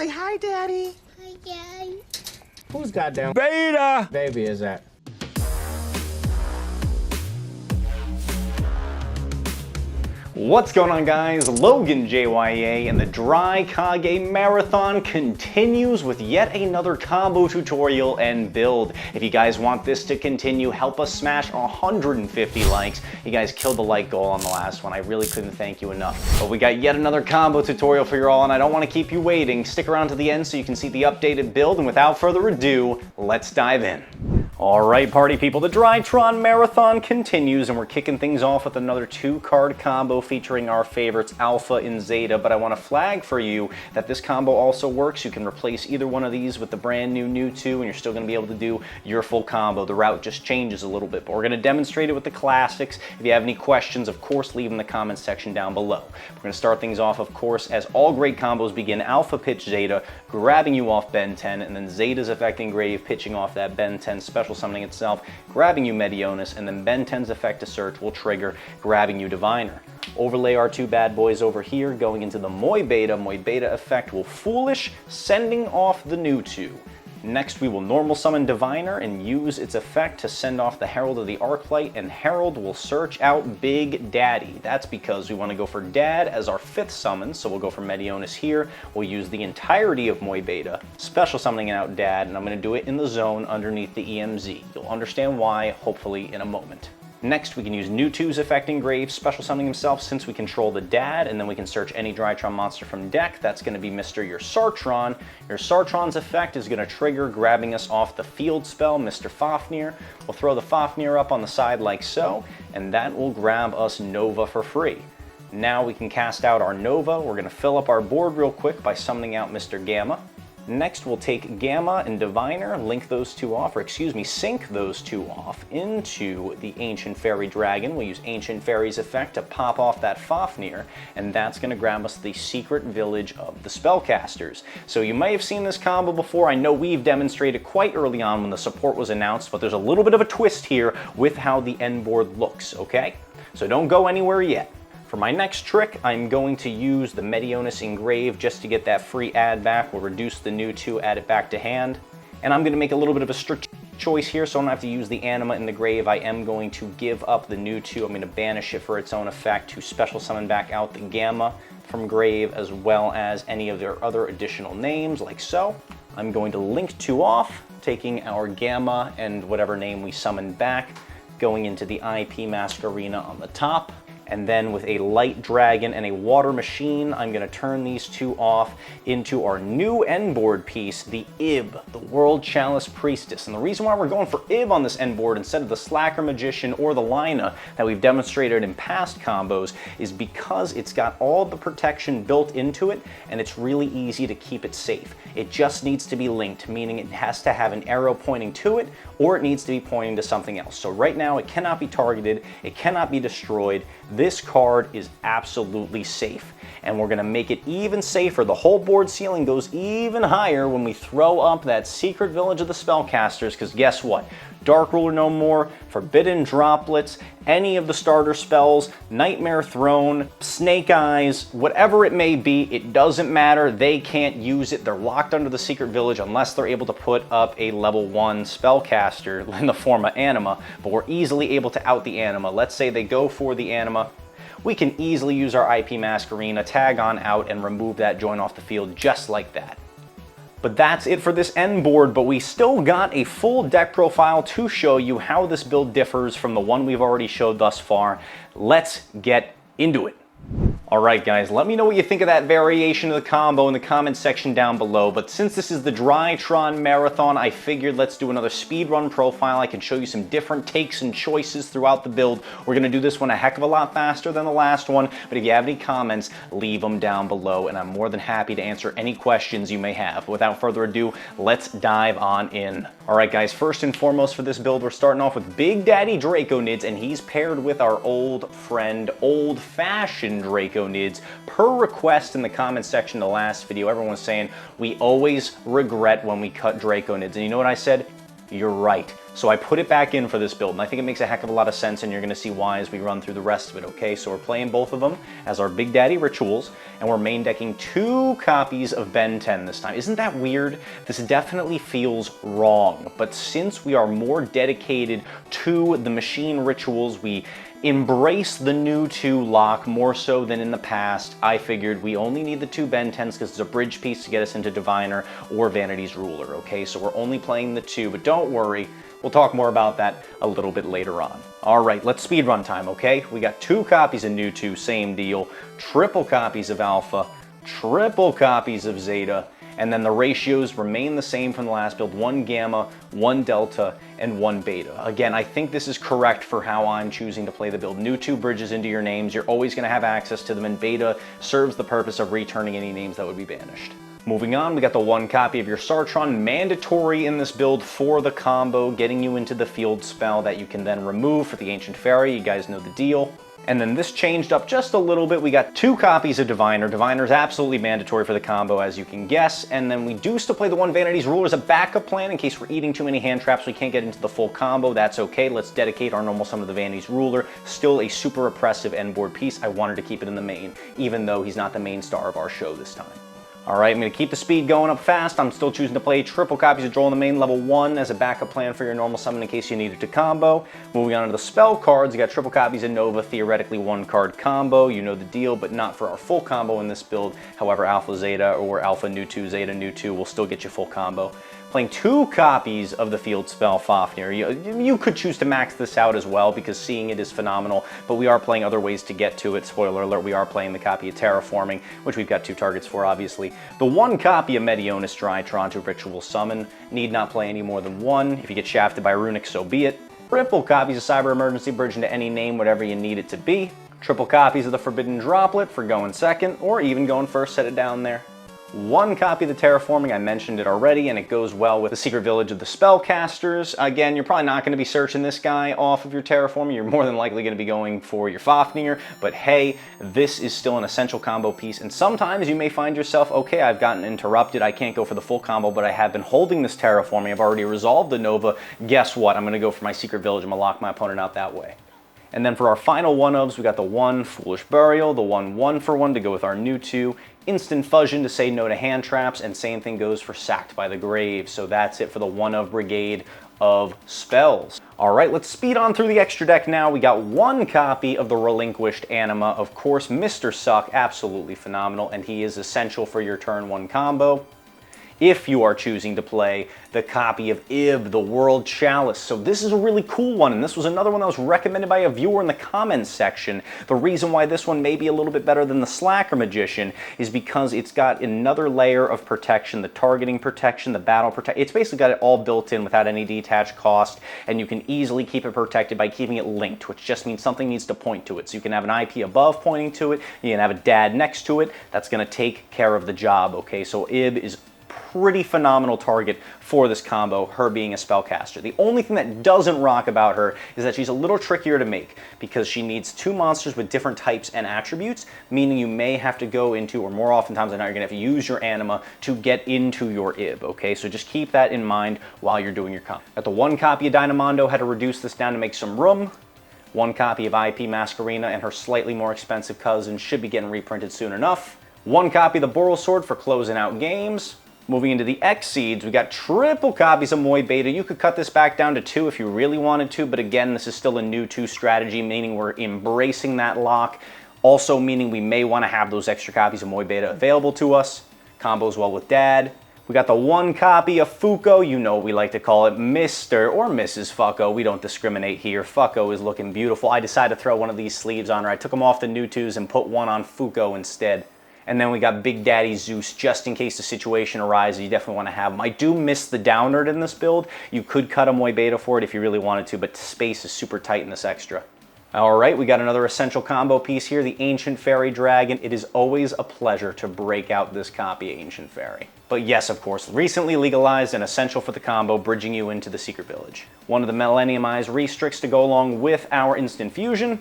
Say hi, Daddy. Hi, Dad. Who's goddamn Beta baby is that? What's going on, guys? LoganJYA and the DRYTRON Marathon continues with yet another combo tutorial and build. If you guys want this to continue, help us smash 150 likes. You guys killed the like goal on the last one. I really couldn't thank you enough. But we got yet another combo tutorial for you all, and I don't want to keep you waiting. Stick around to the end so you can see the updated build, and without further ado, let's dive in. Alright, party people, the DRYTRON Marathon continues, and we're kicking things off with another 2-card combo featuring our favorites Alpha and Zeta, but I want to flag for you that this combo also works. You can replace either one of these with the brand new 2, and you're still going to be able to do your full combo. The route just changes a little bit, but we're going to demonstrate it with the classics. If you have any questions, of course, leave in the comments section down below. We're going to start things off, of course, as all great combos begin. Alpha pitch Zeta, grabbing you off bend 10, and then Zeta's effect engrave, pitching off that bend 10 special summoning itself, grabbing you Medionis, and then bend 10's effect to search will trigger, grabbing you Diviner. Overlay our 2 bad boys over here, going into the Moy Beta. Moy Beta effect will Foolish, sending off the new 2. Next, we will normal summon Diviner and use its effect to send off the Herald of the Arclight, and Herald will search out Big Daddy. That's because we want to go for Dad as our 5th summon, so we'll go for Medionis here. We'll use the entirety of Moy Beta, special summoning out Dad, and I'm going to do it in the zone underneath the EMZ. You'll understand why, hopefully, in a moment. Next, we can use new 2's effect engrave, special summoning himself since we control the Dad, and then we can search any DRYTRON monster from deck. That's going to be Mr. Your Sartron. Your Sartron's effect is going to trigger, grabbing us off the field spell, Mr. Fafnir. We'll throw the Fafnir up on the side like so, and that will grab us Nova for free. Now we can cast out our Nova. We're going to fill up our board real quick by summoning out Mr. Gamma. Next, we'll take Gamma and Diviner, link those 2 off, or excuse me, sync those 2 off into the Ancient Fairy Dragon. We'll use Ancient Fairy's effect to pop off that Fafnir, and that's going to grab us the Secret Village of the Spellcasters. So you may have seen this combo before. I know we've demonstrated quite early on when the support was announced, but there's a little bit of a twist here with how the end board looks, okay? So don't go anywhere yet. For my next trick, I'm going to use the Medionis engrave just to get that free add back. We'll reduce the new 2, add it back to hand. And I'm going to make a little bit of a strict choice here, so I don't have to use the Anima in the grave. I am going to give up the new 2. I'm going to banish it for its own effect to special summon back out the Gamma from grave, as well as any of their other additional names, like so. I'm going to link 2 off, taking our Gamma and whatever name we summoned back, going into the IP Mask Arena on the top. And then with a Light Dragon and a Water Machine, I'm going to turn these 2 off into our new end board piece, the Ib, the World Chalice Priestess. And the reason why we're going for Ib on this end board instead of the Slacker Magician or the Lina that we've demonstrated in past combos is because it's got all the protection built into it, and it's really easy to keep it safe. It just needs to be linked, meaning it has to have an arrow pointing to it, or it needs to be pointing to something else. So right now, it cannot be targeted, it cannot be destroyed. This card is absolutely safe, and we're going to make it even safer. The whole board ceiling goes even higher when we throw up that Secret Village of the Spellcasters, because guess what? Dark Ruler no more, Forbidden Droplets, any of the starter spells, Nightmare Throne, Snake Eyes, whatever it may be, it doesn't matter. They can't use it. They're locked under the Secret Village unless they're able to put up a level 1 spellcaster in the form of Anima, but we're easily able to out the Anima. Let's say they go for the Anima. We can easily use our IP Mask Arena, tag on out, and remove that joint off the field just like that. But that's it for this end board, but we still got a full deck profile to show you how this build differs from the one we've already showed thus far. Let's get into it. Alright guys, let me know what you think of that variation of the combo in the comments section down below, but since this is the DRYTRON Marathon, I figured let's do another speedrun profile. I can show you some different takes and choices throughout the build. We're going to do this one a heck of a lot faster than the last one, but if you have any comments, leave them down below, and I'm more than happy to answer any questions you may have. Without further ado, let's dive on in. Alright guys, first and foremost for this build, we're starting off with Big Daddy Draconids, and he's paired with our old friend, old-fashioned Draconids. Per request in the comment section of the last video, everyone was saying, we always regret when we cut Draconids. And you know what I said? You're right. So I put it back in for this build, and I think it makes a heck of a lot of sense, and you're gonna see why as we run through the rest of it, okay? So we're playing both of them as our Big Daddy Rituals, and we're main decking 2 copies of Ben 10 this time. Isn't that weird? This definitely feels wrong, but since we are more dedicated to the machine rituals, we embrace the new 2 lock more so than in the past. I figured we only need the 2 Ben 10s because it's a bridge piece to get us into Diviner or Vanity's Ruler, okay? So we're only playing the 2, but don't worry, we'll talk more about that a little bit later on. All right, let's speed run time, okay? We got 2 copies of new 2, same deal, triple copies of Alpha, triple copies of Zeta, and then the ratios remain the same from the last build, 1 Gamma, 1 Delta, and 1 Beta. Again, I think this is correct for how I'm choosing to play the build. New 2 bridges into your names, you're always gonna have access to them, and Beta serves the purpose of returning any names that would be banished. Moving on, we got the 1 copy of your Sartron, mandatory in this build for the combo, getting you into the field spell that you can then remove for the Ancient Fairy. You guys know the deal. And then this changed up just a little bit. We got 2 copies of Diviner. Diviner is absolutely mandatory for the combo, as you can guess. And then we do still play the 1 Vanity's Ruler as a backup plan in case we're eating too many hand traps. We can't get into the full combo. That's okay. Let's dedicate our normal summon to the Vanity's Ruler. Still a super oppressive endboard piece. I wanted to keep it in the main, even though he's not the main star of our show this time. All right, I'm going to keep the speed going up fast. I'm still choosing to play triple copies of Droll in the main, level 1 as a backup plan for your normal summon in case you needed to combo. Moving on to the spell cards, you got triple copies of Nova, theoretically 1 card combo. You know the deal, but not for our full combo in this build. However, Alpha Zeta or Alpha New 2, Zeta New 2 will still get you full combo. Playing 2 copies of the field spell Fafnir. You could choose to max this out as well because seeing it is phenomenal, but we are playing other ways to get to it. Spoiler alert, we are playing the copy of Terraforming, which we've got 2 targets for, obviously. The 1 copy of Medionis Drytron to Ritual Summon. Need not play any more than 1. If you get shafted by Runic, so be it. Triple copies of Cyber Emergency Bridge into any name, whatever you need it to be. Triple copies of the Forbidden Droplet for going second, or even going first, set it down there. 1 copy of the Terraforming, I mentioned it already, and it goes well with the Secret Village of the Spellcasters. Again, you're probably not going to be searching this guy off of your Terraforming. You're more than likely going to be going for your Fafnir, but hey, this is still an essential combo piece, and sometimes you may find yourself, okay, I've gotten interrupted, I can't go for the full combo, but I have been holding this Terraforming, I've already resolved the Nova. Guess what? I'm going to go for my Secret Village. I'm going to lock my opponent out that way. And then for our final 1-ofs, we got the 1 Foolish Burial, the 1 1-for-1 to go with our new 2, Instant Fusion to say no to hand traps, and same thing goes for Sacked by the Grave. So that's it for the 1-of Brigade of spells. All right, let's speed on through the extra deck now. We got 1 copy of the Relinquished Anima. Of course, Mr. Suck, absolutely phenomenal, and he is essential for your turn 1 combo. If you are choosing to play the copy of Ib, the World Chalice. So this is a really cool one, and this was another one that was recommended by a viewer in the comments section. The reason why this one may be a little bit better than the Slacker Magician is because it's got another layer of protection, the targeting protection, the battle protection. It's basically got it all built in without any detached cost, and you can easily keep it protected by keeping it linked, which just means something needs to point to it. So you can have an IP above pointing to it, you can have a dad next to it. That's going to take care of the job, okay? So Ib is pretty phenomenal target for this combo, her being a spellcaster. The only thing that doesn't rock about her is that she's a little trickier to make because she needs 2 monsters with different types and attributes, meaning you may have to go into, or more oftentimes than not, you're gonna have to use your anima to get into your Ib, okay? So just keep that in mind while you're doing your combo. At the 1 copy of Dynamondo, had to reduce this down to make some room. 1 copy of IP Masquerena and her slightly more expensive cousin should be getting reprinted soon enough. 1 copy of the Boral Sword for closing out games. Moving into the Xseeds, we got triple copies of Moy Beta. You could cut this back down to 2 if you really wanted to, but again, this is still a new 2 strategy, meaning we're embracing that lock. Also meaning we may want to have those extra copies of Moy Beta available to us. Combos well with Dad. We got the 1 copy of Fuko. You know we like to call it Mr. or Mrs. Fucko. We don't discriminate here. Fucko is looking beautiful. I decided to throw one of these sleeves on her. I took them off the new 2s and put one on Fuko instead. And then we got Big Daddy Zeus, just in case the situation arises. You definitely want to have him. I do miss the Downerd in this build. You could cut a Moy Beta for it if you really wanted to, but space is super tight in this extra. All right, we got another essential combo piece here, the Ancient Fairy Dragon. It is always a pleasure to break out this copy of Ancient Fairy. But yes, of course, recently legalized and essential for the combo, bridging you into the Secret Village. One of the Millenniumized Restricts to go along with our Instant Fusion.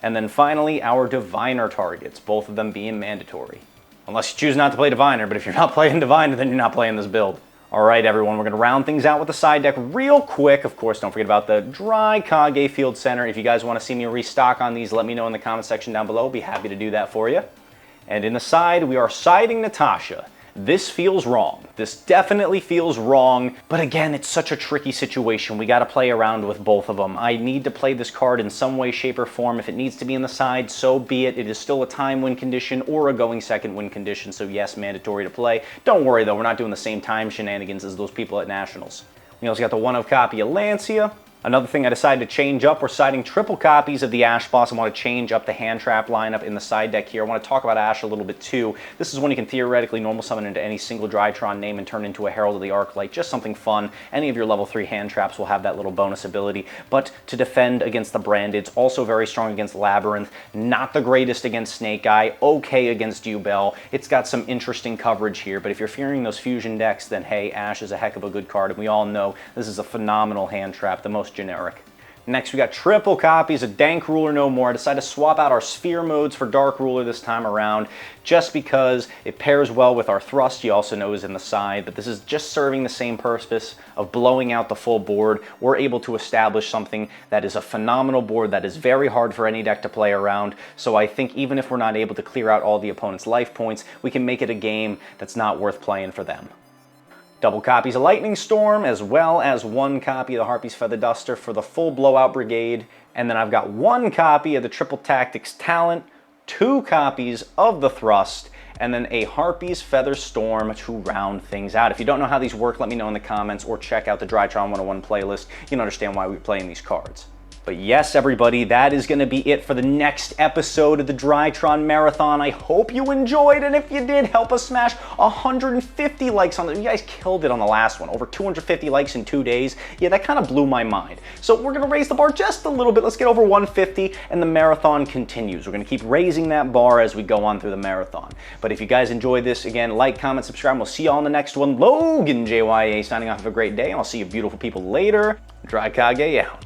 And then finally, our Diviner targets, both of them being mandatory. Unless you choose not to play Diviner, but if you're not playing Diviner, then you're not playing this build. All right, everyone, we're going to round things out with the side deck real quick. Of course, don't forget about the Dry Kage Field Center. If you guys want to see me restock on these, let me know in the comment section down below. I'll be happy to do that for you. And in the side, we are siding Natasha. This feels wrong. This definitely feels wrong, but again, it's such a tricky situation. We got to play around with both of them. I need to play this card in some way, shape, or form. If it needs to be in the side, so be it. It is still a time win condition or a going second win condition, so yes, mandatory to play. Don't worry though, we're not doing the same time shenanigans as those people at Nationals. We also got the 1-of copy of Lancia. Another thing I decided to change up, we're siding triple copies of the Ash Boss. I want to change up the hand trap lineup in the side deck here. I want to talk about Ash a little bit too. This is one you can theoretically normal summon into any single Drytron name and turn into a Herald of the Arclight. Just something fun. Any of your level 3 hand traps will have that little bonus ability. But to defend against the Brandeds, also very strong against Labyrinth. Not the greatest against Snake Eye. Okay against YuGiOh. It's got some interesting coverage here, but if you're fearing those fusion decks, then hey, Ash is a heck of a good card, and we all know this is a phenomenal hand trap, the most generic. Next, we got triple copies of Dank Ruler No More. I decided to swap out our Sphere modes for Dark Ruler this time around, just because it pairs well with our Thrust, you also know is in the side, but this is just serving the same purpose of blowing out the full board. We're able to establish something that is a phenomenal board that is very hard for any deck to play around, so I think even if we're not able to clear out all the opponent's life points, we can make it a game that's not worth playing for them. Double copies of Lightning Storm, as well as 1 copy of the Harpy's Feather Duster for the full Blowout Brigade. And then I've got 1 copy of the Triple Tactics Talent, 2 copies of the Thrust, and then a Harpy's Feather Storm to round things out. If you don't know how these work, let me know in the comments or check out the Drytron 101 playlist. You can understand why we're playing these cards. But yes, everybody, that is going to be it for the next episode of the Drytron Marathon. I hope you enjoyed, and if you did, help us smash 150 likes on it. You guys killed it on the last one. Over 250 likes in 2 days. Yeah, that kind of blew my mind. So we're going to raise the bar just a little bit. Let's get over 150, and the marathon continues. We're going to keep raising that bar as we go on through the marathon. But if you guys enjoyed this, again, like, comment, subscribe, and we'll see you all in the next one. LoganJYA signing off. Have a great day, and I'll see you beautiful people later. DRYTRON out.